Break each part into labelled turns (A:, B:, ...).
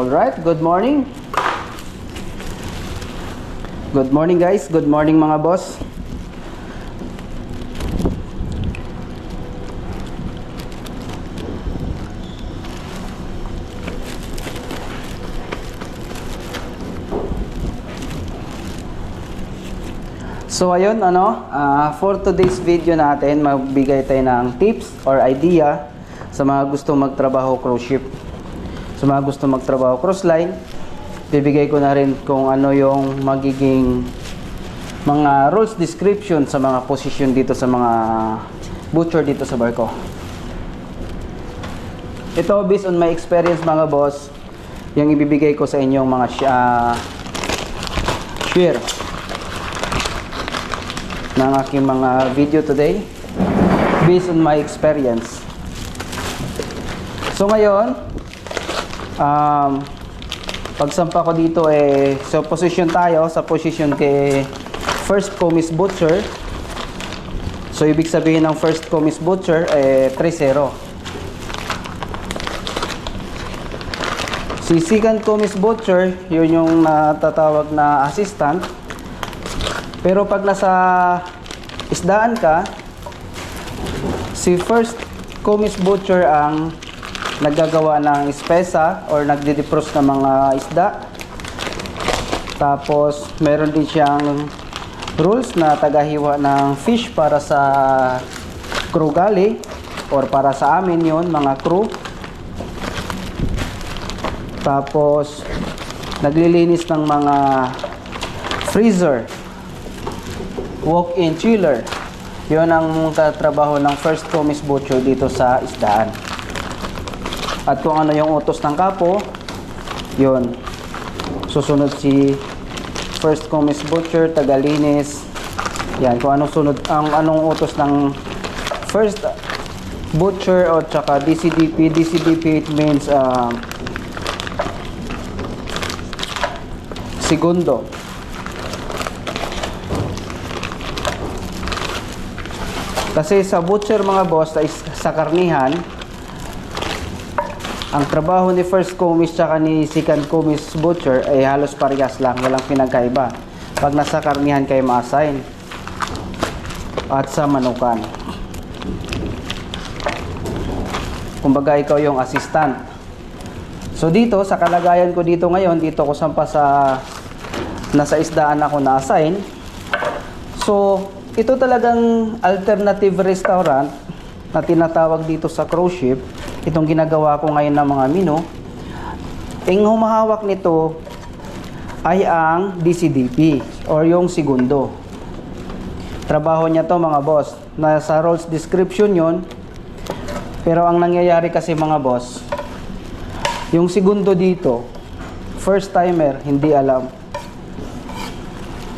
A: Alright, good morning. Good morning guys, good morning mga boss. So ayun, for today's video natin, magbigay tayo ng tips or idea sa mga gusto magtrabaho cruise ship. Sa mga gusto magtrabaho cruise line, bibigay ko na rin kung ano yung magiging mga rules description sa mga position dito sa mga butcher dito sa barko. Ito based on my experience mga boss, yung ibibigay ko sa inyong mga share ng aking mga video today based on my experience. So ngayon, pagsampa ko dito so position tayo sa position kay first commis butcher. So ibig sabihin ng first commis butcher 3-0. Si second commis butcher, yun yung natatawag na assistant. Pero pag nasa isdaan ka, si first commis butcher ang naggagawa ng espesa or nagdi-defrost ng mga isda. Tapos meron din siyang rules na tagahiwa ng fish para sa crew galley or para sa amin yon mga crew. Tapos naglilinis ng mga freezer, walk-in chiller. Yon ang katrabaho ng first commis butcher dito sa isdaan. At kung ano yung utos ng kapo, yun. Susunod si first commis butcher, tagalinis. Yan, kung anong sunod, anong utos ng first butcher o tsaka DCDP. DCDP it means segundo. Kasi sa butcher mga boss, sa karnihan, ang trabaho ni first commis tsaka ni second commis butcher ay halos parehas lang, walang pinagkaiba. Pag nasa karnihan kayo ma-assign at sa manukan. Kumbaga ikaw yung assistant. So dito, sa kalagayan ko dito ngayon, dito ko sampa sa nasa isdaan ako na-assign. So ito talagang alternative restaurant na tinatawag dito sa cruise ship. Itong ginagawa ko ngayon ng mga menu, ang humahawak nito ay ang DCDP or yung segundo. Trabaho niya to mga boss. Nasa roles description yon. Pero ang nangyayari kasi mga boss, yung segundo dito, first timer, hindi alam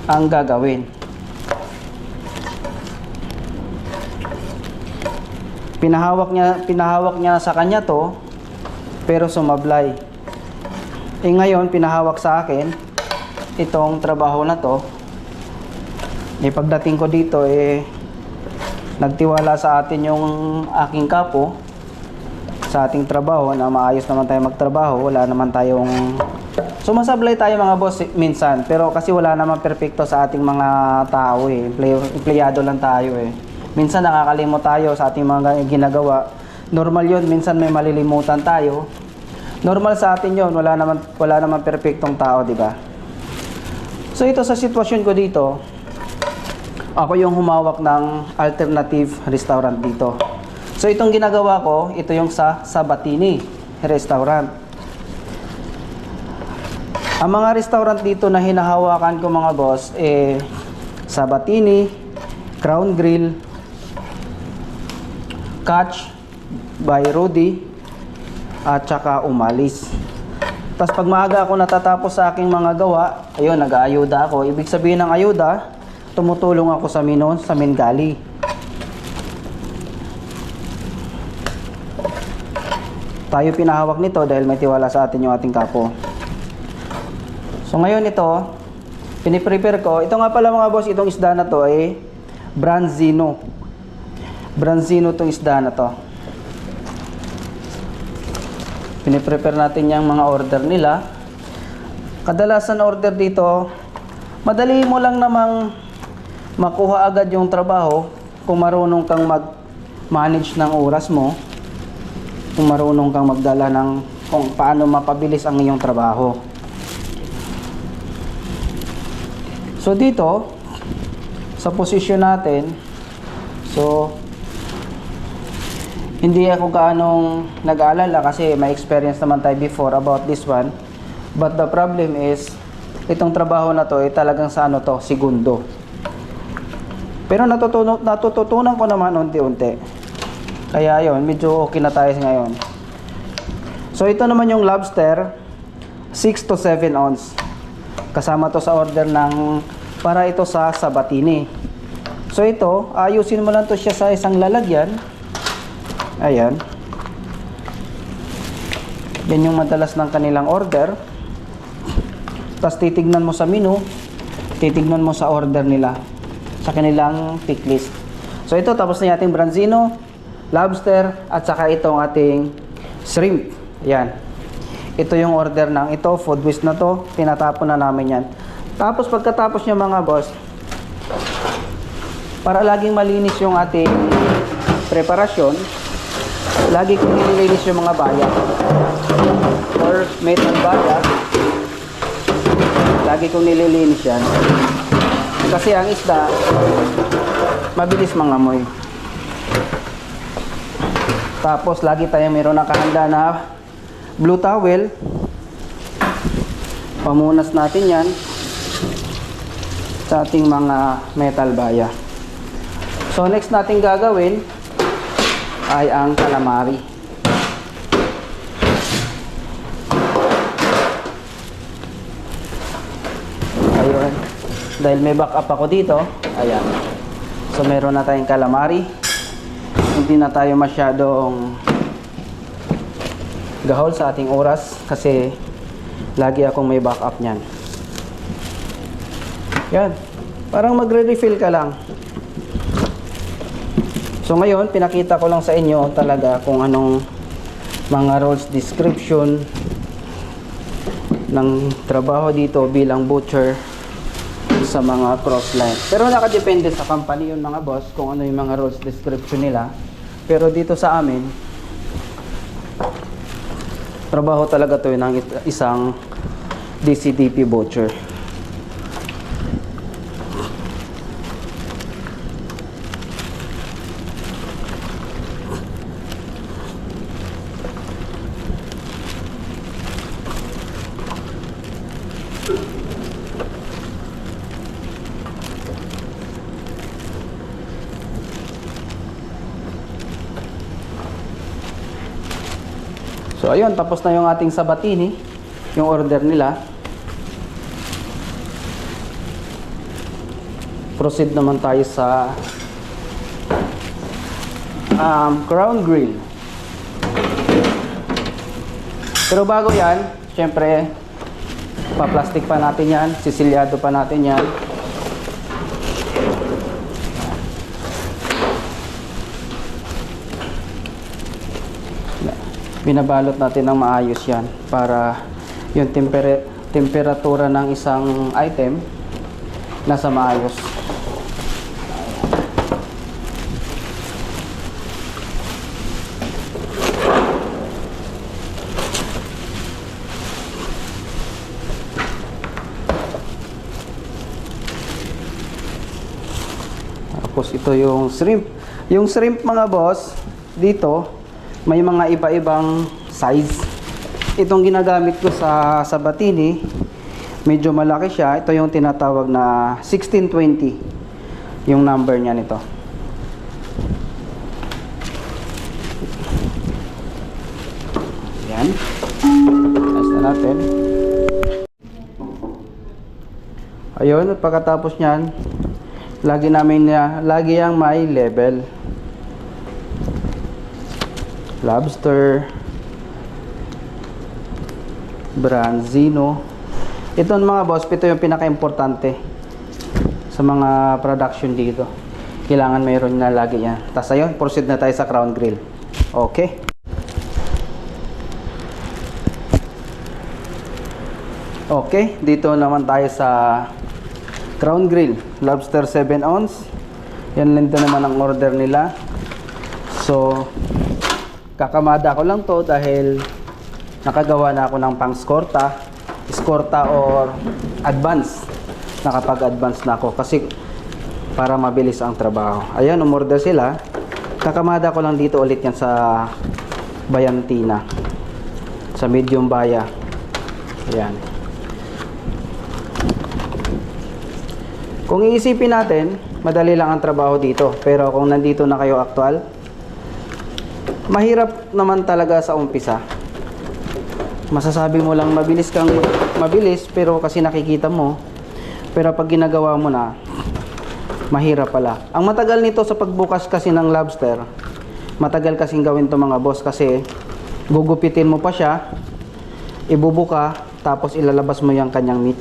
A: ang gagawin. Pinahawak niya sa kanya to, pero sumablay. Ngayon, pinahawak sa akin itong trabaho na to. Pagdating ko dito, nagtiwala sa atin yung aking kapo sa ating trabaho na maayos naman tayo magtrabaho. Wala naman tayong sumasablay tayo mga boss minsan, pero kasi wala naman perfecto sa ating mga tao empleyado lang tayo Minsan nakakalimot tayo sa ating mga ginagawa. Normal yun, minsan may malilimutan tayo. Normal sa atin yun, wala naman perfectong tao, di ba? So ito sa sitwasyon ko dito, ako yung humawak ng alternative restaurant dito. So itong ginagawa ko, ito yung sa Sabatini restaurant. Ang mga restaurant dito na hinahawakan ko mga boss, Sabatini, Crown Grill, Catch by Rudy, at saka Umalis. Tapos pag maaga ako natatapos sa aking mga gawa, ayun, nag-aayuda ako. Ibig sabihin ng ayuda, tumutulong ako sa main galley. Tayo pinahawak nito dahil may tiwala sa atin yung ating kapo. So ngayon ito, piniprepare ko. Ito nga pala mga boss, itong isda na to ay Branzino. Branzino itong isda na to. Piniprepare natin yung mga order nila. Kadalasan order dito, madali mo lang namang makuha agad yung trabaho kung marunong kang mag-manage ng oras mo, kung marunong kang magdala ng kung paano mapabilis ang iyong trabaho. So dito, sa posisyon natin, so hindi ako gaanong nag-aalala kasi may experience naman tayo before about this one. But the problem is, itong trabaho na to ay talagang sa ano to, segundo. Pero natututunan ko naman unti-unti. Kaya yon, medyo okay na tayo ngayon. So ito naman yung lobster, 6 to 7 ounce. Kasama to sa order ng, para ito sa Sabatini. So ito, ayusin mo lang to siya sa isang lalagyan. Ayan. Yan yung madalas ng kanilang order. Tapos titignan mo sa menu, titignan mo sa order nila, sa kanilang pick list. So ito, tapos na yung ating branzino, lobster, at saka itong ating shrimp. Ayan. Ito yung order ng ito, food waste na to, tinatapon na namin yan. Tapos pagkatapos nyo mga boss, para laging malinis yung ating preparasyon, lagi kong nililinis yung mga bayak or metal bayak. Lagi kong nililinis yan kasi ang isda mabilis mangamoy. Tapos lagi tayong meron nakahanda na blue towel. Pamunas natin yan sa ating mga metal baya. So next natin gagawin ay ang calamari. Ayun. Dahil may backup ako dito, ayan. So meron na tayong calamari. Hindi na tayo masyadong gahol sa ating oras kasi lagi akong may backup niyan. Yan. Parang magre-refill ka lang. So ngayon, pinakita ko lang sa inyo talaga kung anong mga roles description ng trabaho dito bilang butcher sa mga crossline. Pero nakadepende sa company yun mga boss kung ano yung mga roles description nila. Pero dito sa amin, trabaho talaga to ng isang DCDP butcher. So ayun, tapos na yung ating Sabatini, yung order nila. Proceed naman tayo sa Crown Grill. Pero bago yan, syempre pa-plastic pa natin yan, sisilyado pa natin yan. Binabalot natin ng maayos yan para yung temperatura ng isang item nasa maayos. Tapos ito yung shrimp. Yung shrimp mga boss, dito may mga iba-ibang size. Itong ginagamit ko sa Sabatini, medyo malaki siya. Ito yung tinatawag na 1620. Yung number niya nito. Yan. Ayos na natin. Ayun, at pagkatapos niyan, lagi yang may level. Lobster, branzino. Ito mga boss, ito yung pinaka-importante sa mga production dito. Kailangan mayroon na lagi yan. Tapos ayun, proceed na tayo sa Crown Grill. Okay. Okay, dito naman tayo sa Crown Grill, lobster 7 ounce. Yan lang din naman ang order nila. So, kakamada ko lang to dahil nakagawa na ako ng pang escorta or advance. Nakapag-advance na ako kasi para mabilis ang trabaho. Ayan, umorder sila. Kakamada ko lang dito ulit yan sa Bayantina, sa medium baya. Ayan. Kung iisipin natin, madali lang ang trabaho dito. Pero kung nandito na kayo aktual, mahirap naman talaga sa umpisa. Masasabi mo lang mabilis, pero kasi nakikita mo. Pero pag ginagawa mo na, mahirap pala. Ang matagal nito sa pagbukas kasi ng lobster, matagal kasing gawin to mga boss kasi gugupitin mo pa siya, ibubuka, tapos ilalabas mo yung kanyang meat.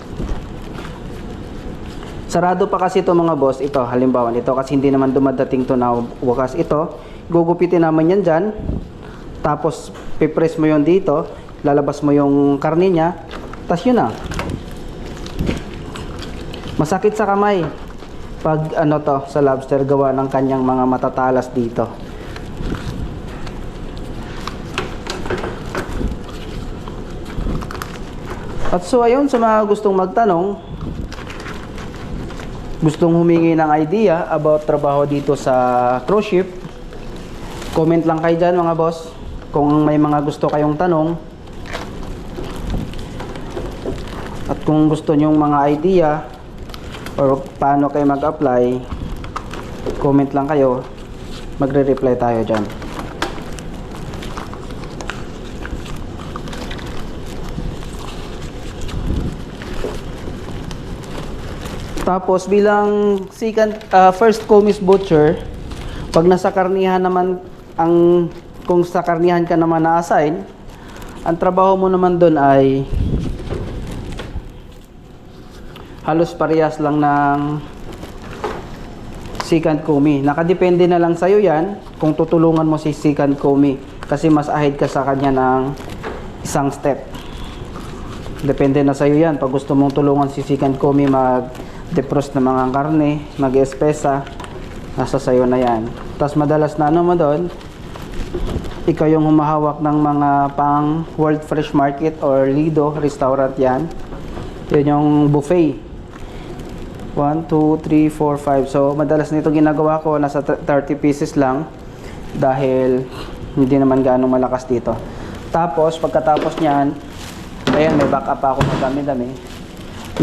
A: Sarado pa kasi ito mga boss, ito halimbawa nito kasi hindi naman dumadating to na bukas. Ito, gugupitin naman yan dyan, tapos pipress mo yon dito, lalabas mo yung karne niya, tas yun na. Masakit sa kamay pag ano to sa lobster gawa ng kanyang mga matatalas dito. At so ayun, sa mga gustong magtanong, gustong humingi ng idea about trabaho dito sa cruise ship, comment lang kayo dyan mga boss kung may mga gusto kayong tanong. At kung gusto nyong mga idea or paano kayo mag-apply, comment lang kayo, magre-reply tayo dyan. Tapos bilang first commis butcher, pag nasa karnihan naman kung sa karnihan ka naman na-assign, ang trabaho mo naman doon ay halos parehas lang ng second commis. Nakadepende na lang sa'yo yan kung tutulungan mo si second commis kasi mas ahead ka sa kanya ng isang step. Depende na sa'yo yan. Pag gusto mong tulungan si second commis mag-defrost ng mga karne, mag-espesa, nasa sa'yo na yan. Tapos madalas na ano mo doon, ikaw yung humahawak ng mga pang World Fresh Market or Lido restaurant yan. Yun yung buffet. 1, 2, 3, 4, 5. So madalas nito ginagawa ko, nasa 30 pieces lang dahil hindi naman gaano malakas dito. Tapos pagkatapos niyan, ayan, may backup pa ako sa dami-dami.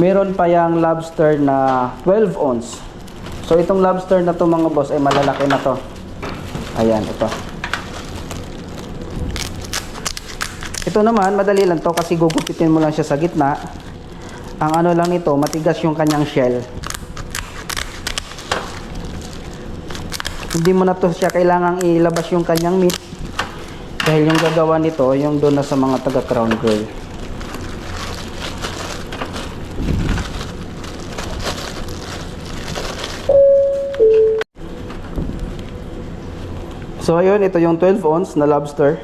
A: Meron pa yung lobster na 12 ounce. So itong lobster na to mga boss ay malalaki na to. Ayan, ito. Ito naman, madali lang to kasi gugupitin mo lang siya sa gitna. Ang ano lang nito, matigas yung kanyang shell. Hindi mo na to siya kailangang ilabas yung kanyang meat. Dahil yung gagawa nito, yung doon na sa mga taga Crown Grill. So ayun, ito yung 12 ounce na lobster.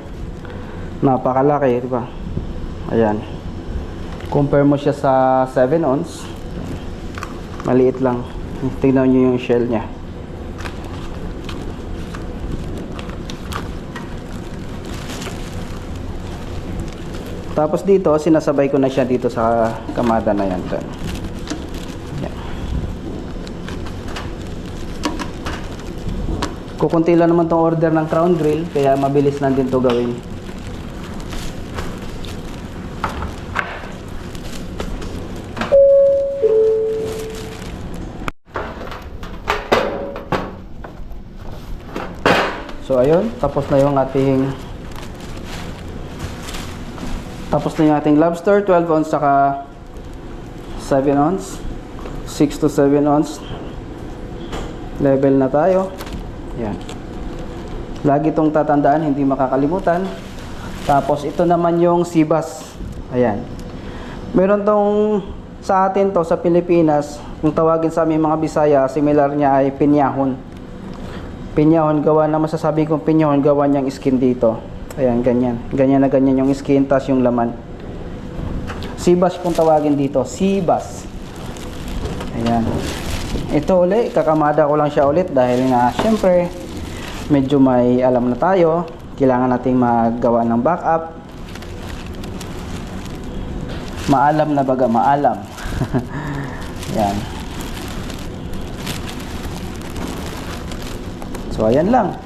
A: Napakalaki, di ba? Ayan. Compare mo siya sa 7 ounce. Maliit lang. Tingnan nyo yung shell niya. Tapos dito, sinasabay ko na siya dito sa kamada na yan. Ayan. Kukunti lang naman tong order ng Crown Grill, kaya mabilis lang din to gawin. So ayun, tapos na yung ating lobster, 12 ounce saka 7 ounce, 6 to 7 ounce level na tayo. Yan. Lagi itong tatandaan, hindi makakalimutan. Tapos ito naman yung sibas. Ayan. Meron tong sa atin to sa Pilipinas, kung tawagin sa aming mga Bisaya, similar niya ay pinyahon. Pinyahon, gawa na masasabi kong pinyahon, gawa niyang skin dito. Ayan, ganyan. Ganyan na ganyan yung skin, tas yung laman. Seabass kung tawagin dito, Seabass. Ayan. Ito ulit, kakamada ko lang siya ulit dahil nga syempre medyo may alam na tayo. Kailangan nating maggawa ng backup. Maalam na baga, maalam. Ayan. So ayan lang.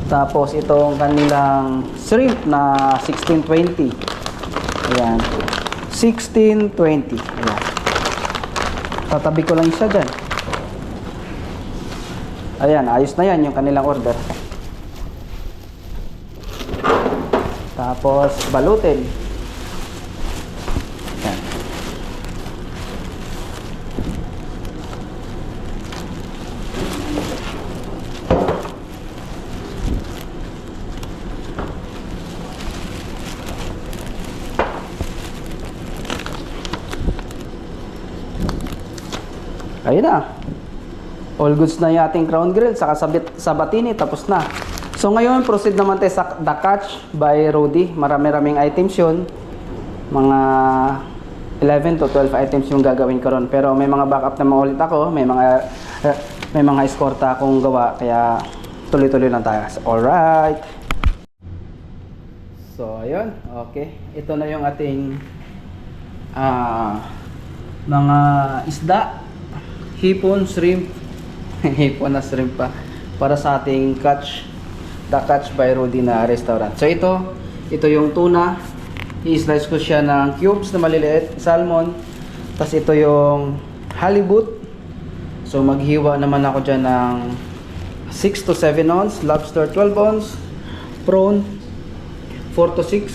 A: Tapos itong kanilang shrimp na 1620. Ayan. 1620. Ayan. Tatabi ko lang isa dyan. Ayan, ayos na yan yung kanilang order. Tapos balutin. Ayan. Ayun na. All goods na yung ating crown grill saka sabatini, tapos na. So ngayon, proceed naman tayo sa The Catch by Rudy. Marami-raming items yun. Mga 11 to 12 items yung gagawin ko ron. Pero may mga backup naman ulit ako. May mga eskorta akong gawa. Kaya tuloy-tuloy lang tayo. Alright. So ayun. Okay. Ito na yung ating mga isda. Hipon, shrimp. Hipon na shrimp pa. Para sa ating catch. The Catch by Rudy na restaurant. So ito yung tuna. I-slice ko siya ng cubes na maliliit. Salmon. Tapos ito yung halibut. So maghiwa naman ako dyan ng 6 to 7 ounce. Lobster 12 ounce. Prawn 4 to 6.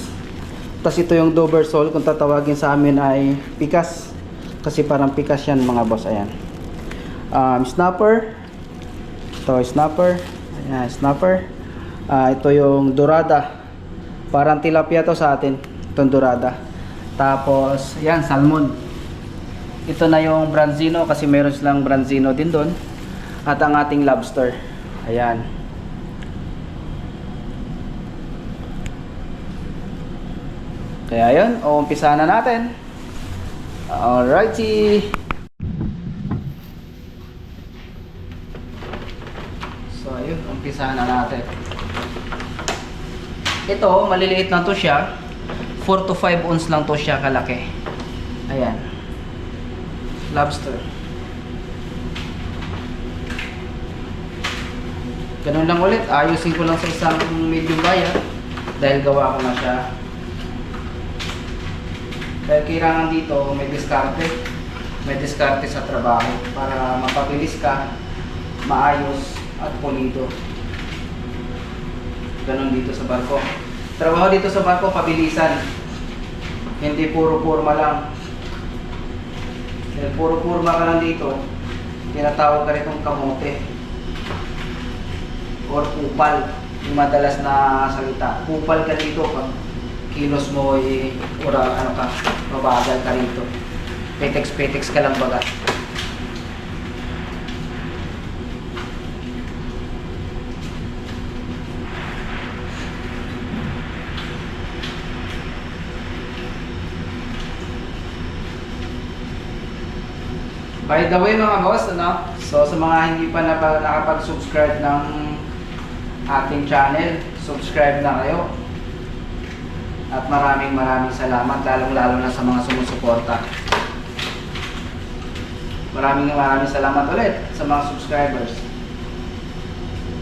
A: Tapos ito yung Dover sole. Kung tatawagin sa amin ay pikas. Kasi parang pikas yan mga boss. Ayan. Snapper. Ito snapper. Ayan, snapper. Ito yung dorada. Parang tilapia to sa atin. Itong dorada. Tapos, yan, salmon. Ito na yung branzino kasi meron silang branzino din doon. At ang ating lobster. Ayan. Kaya yun, umpisa na natin. Alrighty. So ayun, umpisahan na natin. Ito, maliliit lang to siya. 4 to 5 ounce lang to siya kalaki. Ayan. Lobster. Ganun lang ulit. Ayusin ko lang sa isang medium buyer. Dahil gawa ko na siya. Dahil kailangan dito may diskarte. May diskarte sa trabaho. Para mapabilis ka, maayos, at pulido. Ganon dito sa barko. Trabaho dito sa barko, pabilisan. Hindi puro purma lang. Dahil puro purma ka lang dito, tinatawag ka ritong kamote. Or kupal. Yung madalas na salita. Kupal ka dito pag kilos mo mabagal ka rito. Petex ka lang baga. By the way mga boss, so sa mga hindi pa nakapag-subscribe ng ating channel, subscribe na kayo. At maraming salamat, lalong-lalo na sa mga sumusuporta. Maraming salamat ulit sa mga subscribers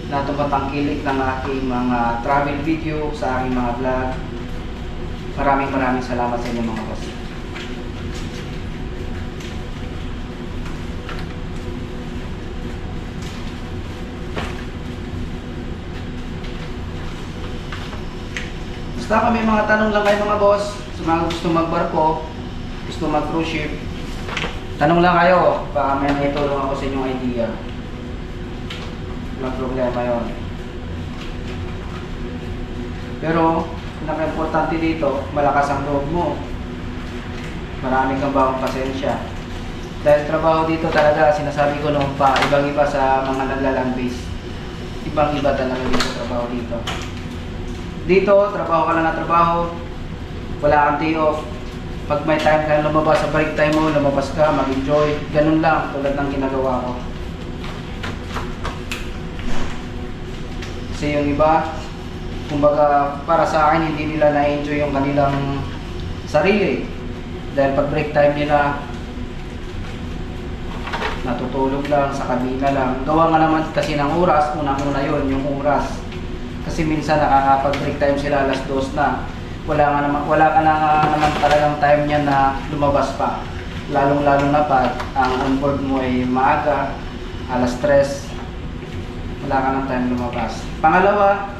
A: na tumatangkilik ng aking mga travel video, sa aking mga vlog. Maraming salamat sa inyo mga boss. Basta kami mga tanong lang kayo mga boss, sa mga gusto magbarko, gusto mag-cruise ship, tanong lang kayo, baka may naitulong ako sa inyong idea. Walang problema yun. Pero, pinaka-importante dito, malakas ang loob mo. Marami kang bagong pasensya. Dahil trabaho dito talaga, sinasabi ko noon pa, ibang-iba sa mga naglaland base. Ibang-iba talaga dito trabaho dito. Dito, trabaho ka lang na trabaho. Wala kang day off. Pag may time ka lumabas sa break time mo, lumabas ka, mag-enjoy. Ganun lang, tulad ng ginagawa ko. Kasi yung iba, kumbaga para sa akin, hindi nila na-enjoy yung kanilang sarili. Dahil pag break time nila, natutulog lang, sa kabina lang. Gawa nga naman kasi ng oras, unang-una yun, yung oras. Kasi minsan nakakapag-break time sila alas 2 na. Wala ka na nga naman talagang time niya na lumabas pa. Lalong-lalo na pag ang onboard mo ay maaga, alas 3, wala ka ng time lumabas. Pangalawa,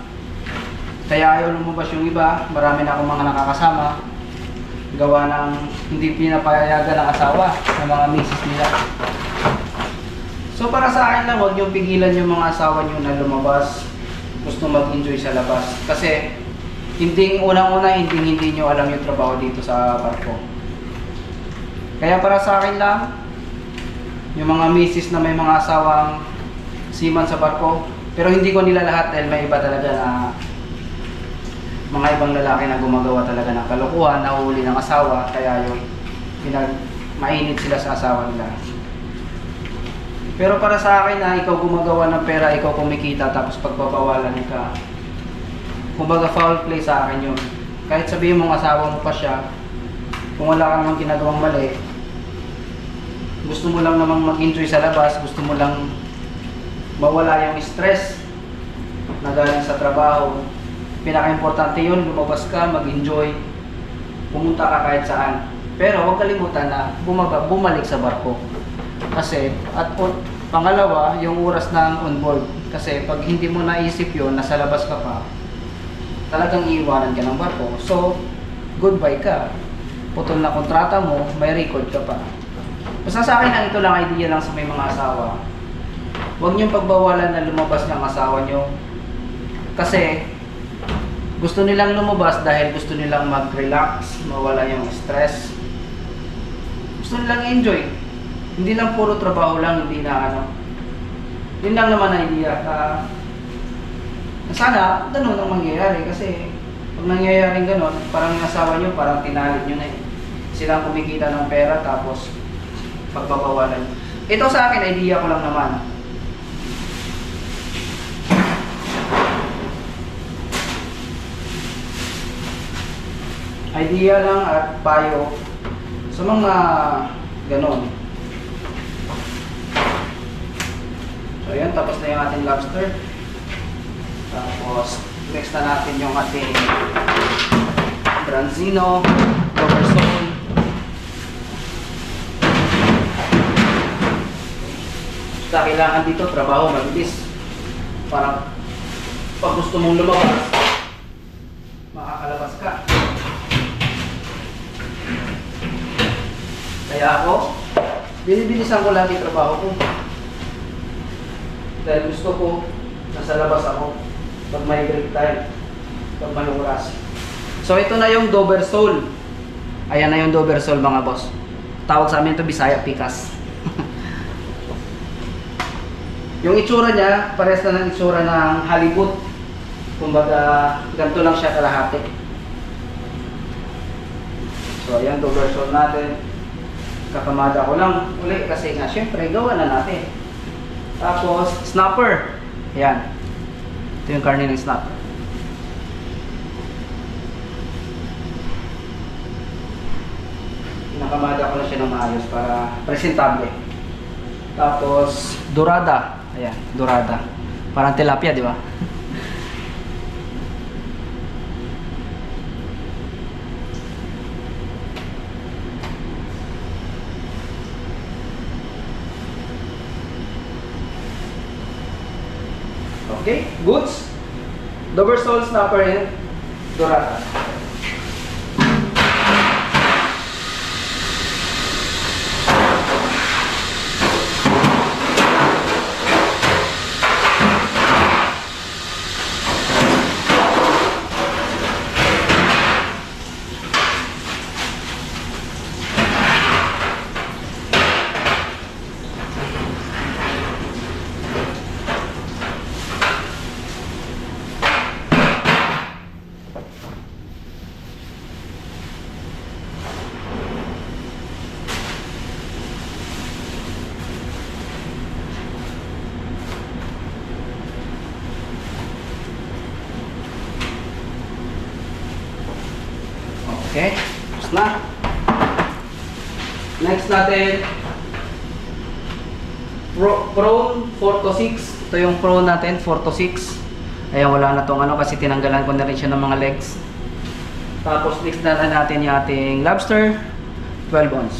A: kaya ayaw lumabas yung iba, marami na akong mga nakakasama, gawa ng hindi pinapayagan ng asawa ng mga misis nila. So para sa akin lang, huwag niyong pigilan yung mga asawa niyo na lumabas, gusto mag-enjoy sa labas. Kasi hindi unang-una, hindi niyo alam yung trabaho dito sa barko. Kaya para sa akin lang, yung mga misis na may mga asawang seaman sa barko, pero hindi ko nila lahat dahil may iba talaga na mga ibang lalaki na gumagawa talaga ng kalokohan, nahuhuli ng asawa, kaya yung mainit sila sa asawa nila. Pero para sa akin na ikaw gumagawa ng pera, ikaw kumikita, tapos pagpapawalan ka, kumbaga foul play sa akin yun. Kahit sabihin mong asawa mo pa siya, kung wala ka namang ginagawang mali, gusto mo lang namang mag-enjoy sa labas, gusto mo lang mawala yung stress na galing sa trabaho. Pinaka-importante yun, lumabas ka, mag-enjoy, pumunta ka kahit saan. Pero huwag kalimutan na bumalik sa barko. Kasi, pangalawa, yung oras ng onboard. Kasi pag hindi mo naisip yun, nasa labas ka pa, talagang iiwanan ka ng barko. So, goodbye ka. Putol na kontrata mo, may record ka pa. Basta sa akin, ito lang idea lang sa may mga asawa. Huwag niyong pagbawalan na lumabas ng asawa niyo. Kasi, gusto nilang lumabas dahil gusto nilang mag-relax, mawala yung stress. Gusto nilang enjoy. Hindi lang puro trabaho lang, hindi na ano. Yun lang naman ang idea. Sana, ganun ang mangyayari kasi pag nangyayaring ganun, parang yung asawa nyo, parang tinalit nyo na eh. Silang kumikita ng pera tapos pagbabawalan. Ito sa akin, idea ko lang naman. Idea lang at payo sa mga ganun. So yan, tapos na yung ating lobster. Tapos, next na natin yung ating branzino, cover sole. Basta kailangan dito, trabaho, mabilis. Para pag gusto mong lumabas, makakalabas ka. Kaya ako, binibilisan ko lagi trabaho ko. Dahil gusto ko, nasa labas ako. Pag may break time, pag may oras. So ito na yung Dover sole. Ayan na yung Dover sole mga boss. Tawag sa amin ito Bisaya Pikas. Yung itsura niya, pares na ng itsura ng halibut. Kumbaga, ganito lang siya kalahati. So ayan, Dover sole natin. Kakamada ko lang uli kasi nga syempre gawa na natin. Tapos, snapper. Ayan. Ito yung karne ng snapper. Pinakamada ko na siya ng maayos para presentable. Tapos, dorada. Ayan, dorada. Parang tilapia, di ba? Okay, goods. Dover sole snapper and dorada. Okay, tapos na. Next natin, prone 4 to 6. Ito yung prone natin, 4 to 6. Ayan, wala na tong ano kasi tinanggalan ko na rin siya ng mga legs. Tapos next na natin yung ating lobster, 12 ounce.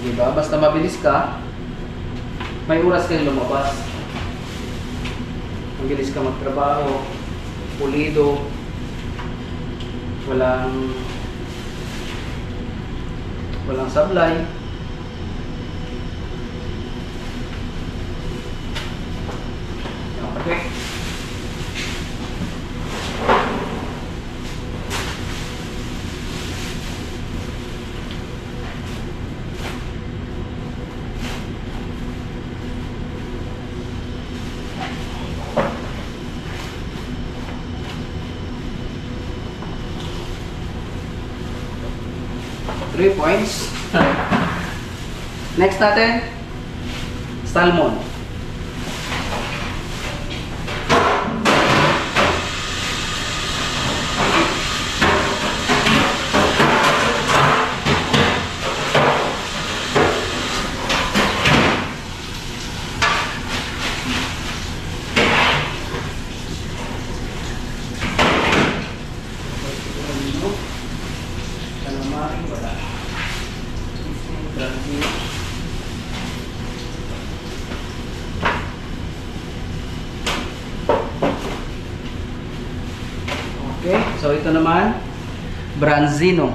A: Diba? Basta mabilis ka, may oras kang lumabas. Mabilis ka magtrabaho, pulido, walang sablay. Okay. 3 points. Next natin, salmon. Okay, so ito naman, branzino.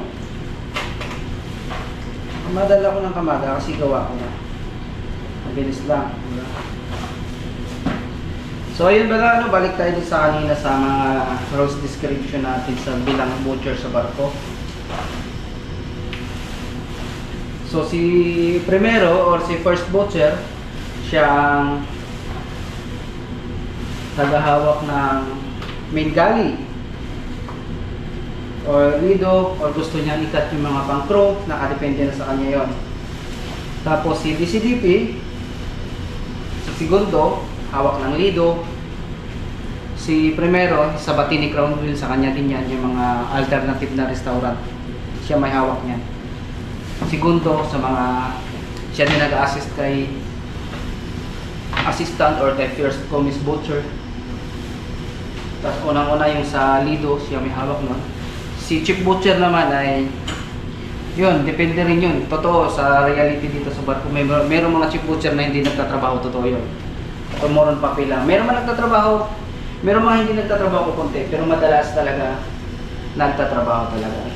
A: Kamadala ko ng kamada kasi gawa ko na. Mabilis lang. Diba? So ayun ba ano, balik tayo sa kanina sa mga rules description natin sa bilang butcher sa barko. So si primero or si first butcher, siya ang tagahawak ng main galley or lido, or gusto niya ikat yung mga pang crew, nakadepende na sa kanya yon. Tapos si DCDP, si segundo, hawak ng lido. Si primero, sa Batini Crown Grill, sa kanya din yan, yung mga alternative na restaurant. Siya may hawak niyan. Segundo, sa mga, siya din nag-assist kay assistant or kay first commis butcher. Tapos unang-una yung sa lido, siya may hawak nun. Si chief butcher naman ay, yun, depende rin yun. Totoo, sa reality dito sa barko, mayroong mga chief butcher na hindi nagtatrabaho, totoo yun. O moron papel lang. Mayroong mga nagtatrabaho, mayroong mga hindi nagtatrabaho konti, pero madalas talaga nagtatrabaho talaga.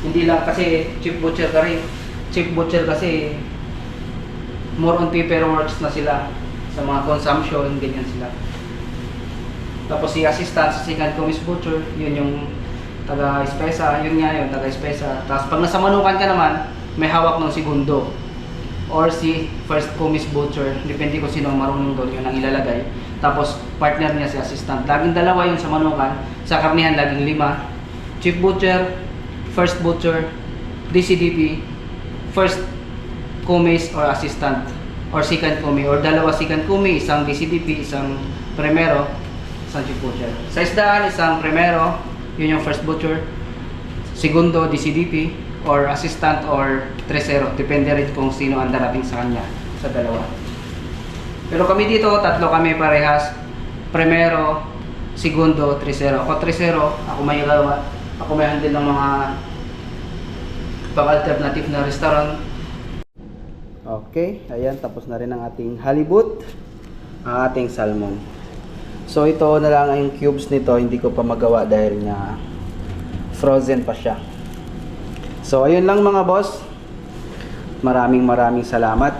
A: Hindi lang kasi chief butcher kasi more on paperworks na sila sa mga consumption, ganyan sila. Tapos si assistant sa second commis butcher, yun yung taga-espesa, yun nga yun, taga-espesa. Tapos pag nasa manukan ka naman, may hawak ng segundo or si first commis butcher, depende kung sino ang marunong doon, yun ang ilalagay. Tapos partner niya si assistant. Laging dalawa yun sa manukan, sa karnihan laging 5. Chief butcher, first butcher, DCDP, first commis or assistant, or second commis, or dalawa second commis, isang DCDP, isang primero, Isang chief butcher. Sa isdaan, isang primero, yun yung first butcher. Segundo, DCDP, or assistant, or tresero. Depende rin kung sino ang darating sa kanya, sa dalawa. Pero kami dito, tatlo kami parehas. Primero, segundo, tresero. Ako tresero, ako may handle ng mga pang-alternative na restaurant. Okay, ayan, tapos na rin ang ating halibut, ang ating salmon. So ito na lang ang cubes nito, hindi ko pa magawa dahil nga frozen pa siya. So ayun lang mga boss. Maraming salamat.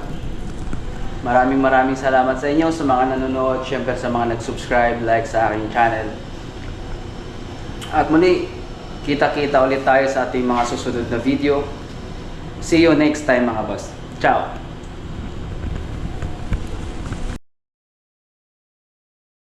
A: Maraming salamat sa inyo, sa mga nanonood, syempre sa mga nag-subscribe, like sa aking channel. At muli, kita-kita ulit tayo sa ating mga susunod na video. See you next time mga boss. Ciao!